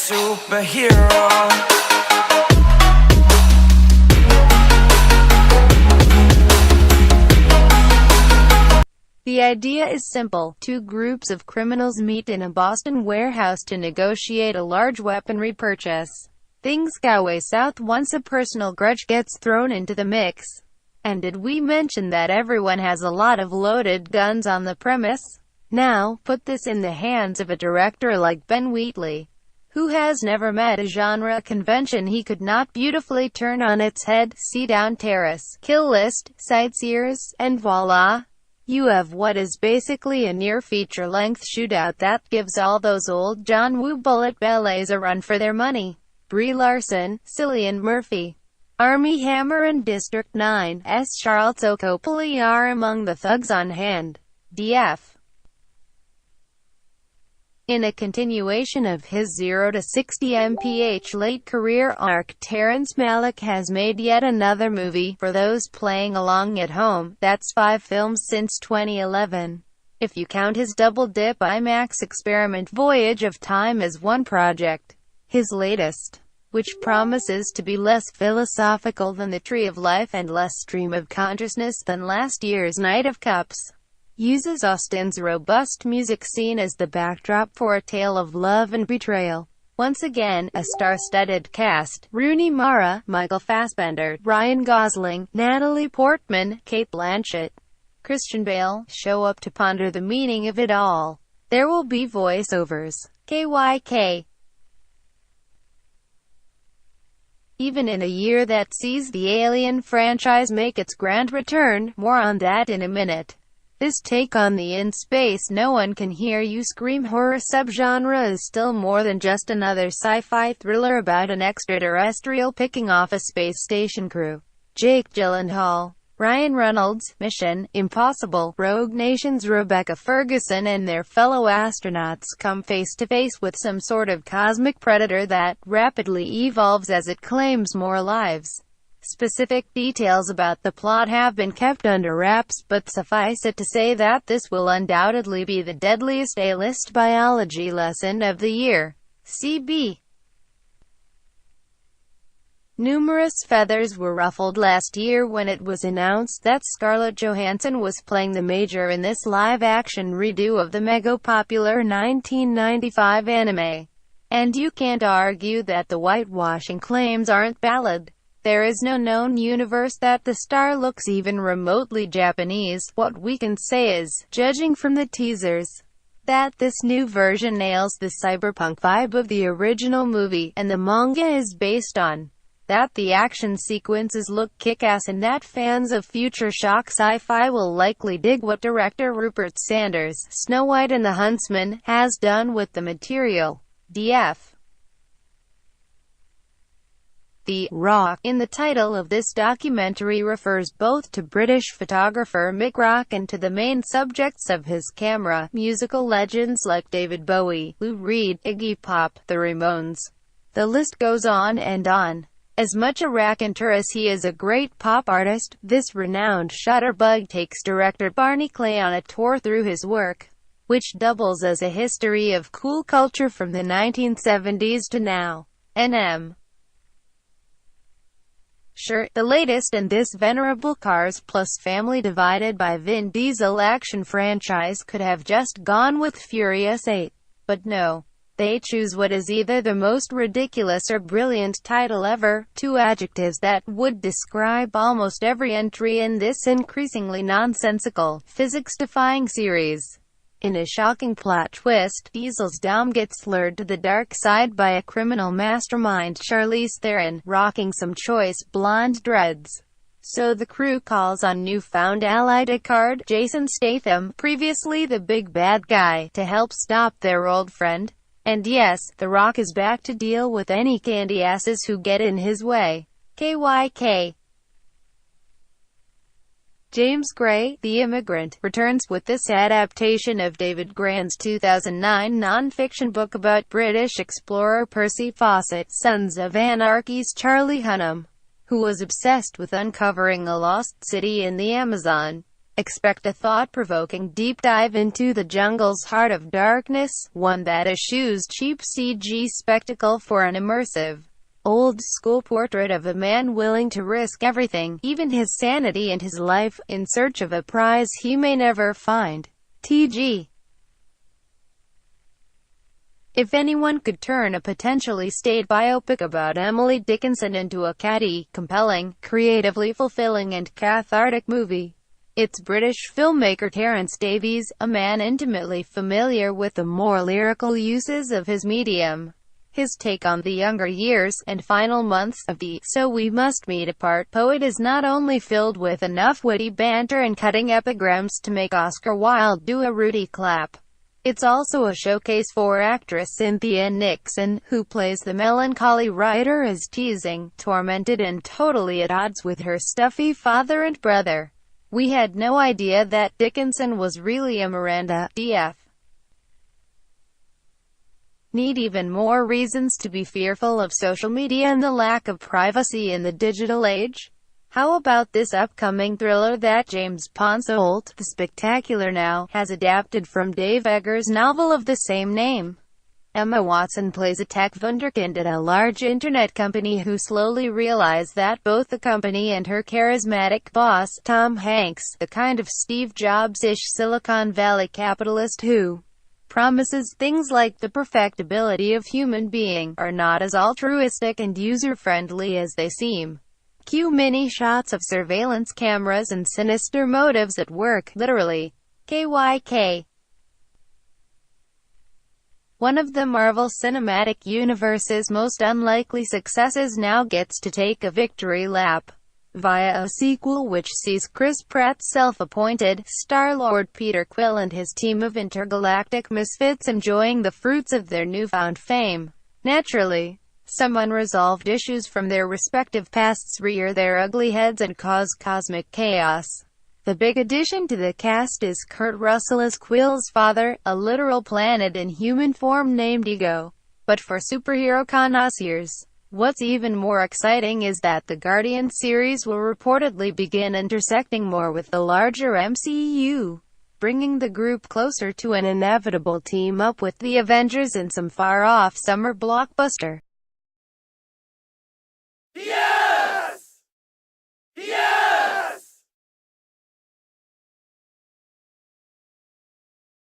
superhero. The idea is simple. Two groups of criminals meet in a Boston warehouse to negotiate a large weaponry purchase. Things go way south once a personal grudge gets thrown into the mix. And did we mention that everyone has a lot of loaded guns on the premise? Now, put this in the hands of a director like Ben Wheatley, who has never met a genre convention he could not beautifully turn on its head. See Down Terrace, Kill List, Sightseers, and voila! You have what is basically a near-feature-length shootout that gives all those old John Woo bullet ballets a run for their money. Brie Larson, Cillian Murphy, Armie Hammer and District 9's Charles O'Copley are among the thugs on hand. DF. In a continuation of his 0 to 60 mph late career arc, Terrence Malick has made yet another movie. For those playing along at home, that's 5 films since 2011. If you count his double-dip IMAX experiment Voyage of Time as one project. His latest, which promises to be less philosophical than The Tree of Life and less stream of consciousness than last year's Knight of Cups, uses Austin's robust music scene as the backdrop for a tale of love and betrayal. Once again, a star-studded cast: Rooney Mara, Michael Fassbender, Ryan Gosling, Natalie Portman, Cate Blanchett, Christian Bale, show up to ponder the meaning of it all. There will be voiceovers. KYK. Even in a year that sees the Alien franchise make its grand return, more on that in a minute. This take on the in-space no one can hear you scream horror subgenre is still more than just another sci-fi thriller about an extraterrestrial picking off a space station crew. Jake Gyllenhaal, Ryan Reynolds, Mission Impossible, Rogue Nation's Rebecca Ferguson and their fellow astronauts come face to face with some sort of cosmic predator that rapidly evolves as it claims more lives. Specific details about the plot have been kept under wraps, but suffice it to say that this will undoubtedly be the deadliest A-list biology lesson of the year. CB. Numerous feathers were ruffled last year when it was announced that Scarlett Johansson was playing the Major in this live-action redo of the mega-popular 1995 anime. And you can't argue that the whitewashing claims aren't valid. There is no known universe that the star looks even remotely Japanese. What we can say is, judging from the teasers, that this new version nails the cyberpunk vibe of the original movie, and the manga is based on, that the action sequences look kick-ass and that fans of future shock sci-fi will likely dig what director Rupert Sanders' Snow White and the Huntsman has done with the material. DF. The "Rock" in the title of this documentary refers both to British photographer Mick Rock and to the main subjects of his camera, musical legends like David Bowie, Lou Reed, Iggy Pop, the Ramones. The list goes on and on. As much a raconteur as he is a great pop artist, this renowned shutterbug takes director Barney Clay on a tour through his work, which doubles as a history of cool culture from the 1970s to now. NM. Sure, the latest in this venerable Cars plus Family divided by Vin Diesel action franchise could have just gone with Furious 8. But no. They choose what is either the most ridiculous or brilliant title ever, 2 adjectives that would describe almost every entry in this increasingly nonsensical, physics-defying series. In a shocking plot twist, Diesel's Dom gets lured to the dark side by a criminal mastermind, Charlize Theron, rocking some choice blonde dreads. So the crew calls on newfound ally Deckard, Jason Statham, previously the big bad guy, to help stop their old friend. And yes, The Rock is back to deal with any candy asses who get in his way. KYK. James Gray, The Immigrant, returns with this adaptation of David Grant's 2009 non-fiction book about British explorer Percy Fawcett, Sons of Anarchy's Charlie Hunnam, who was obsessed with uncovering a lost city in the Amazon. Expect a thought-provoking deep dive into the jungle's heart of darkness, one that eschews cheap CG spectacle for an immersive, old-school portrait of a man willing to risk everything, even his sanity and his life, in search of a prize he may never find. TG. If anyone could turn a potentially staged biopic about Emily Dickinson into a catty, compelling, creatively fulfilling and cathartic movie, it's British filmmaker Terence Davies, a man intimately familiar with the more lyrical uses of his medium. His take on the younger years and final months of the "So We Must Meet" apart poet is not only filled with enough witty banter and cutting epigrams to make Oscar Wilde do a Rudy clap. It's also a showcase for actress Cynthia Nixon, who plays the melancholy writer as teasing, tormented and totally at odds with her stuffy father and brother. We had no idea that Dickinson was really a Miranda. DF. Need even more reasons to be fearful of social media and the lack of privacy in the digital age? How about this upcoming thriller that James Ponsoldt, the Spectacular Now, has adapted from Dave Eggers' novel of the same name? Emma Watson plays a tech wunderkind at a large internet company who slowly realize that both the company and her charismatic boss, Tom Hanks, the kind of Steve Jobs-ish Silicon Valley capitalist who promises things like the perfectibility of human being, are not as altruistic and user-friendly as they seem. Cue mini shots of surveillance cameras and sinister motives at work, literally. KYK. One of the Marvel Cinematic Universe's most unlikely successes now gets to take a victory lap via a sequel which sees Chris Pratt's self-appointed Star-Lord Peter Quill and his team of intergalactic misfits enjoying the fruits of their newfound fame. Naturally, some unresolved issues from their respective pasts rear their ugly heads and cause cosmic chaos. The big addition to the cast is Kurt Russell as Quill's father, a literal planet in human form named Ego. But for superhero connoisseurs, what's even more exciting is that the Guardian series will reportedly begin intersecting more with the larger MCU, bringing the group closer to an inevitable team-up with the Avengers in some far-off summer blockbuster.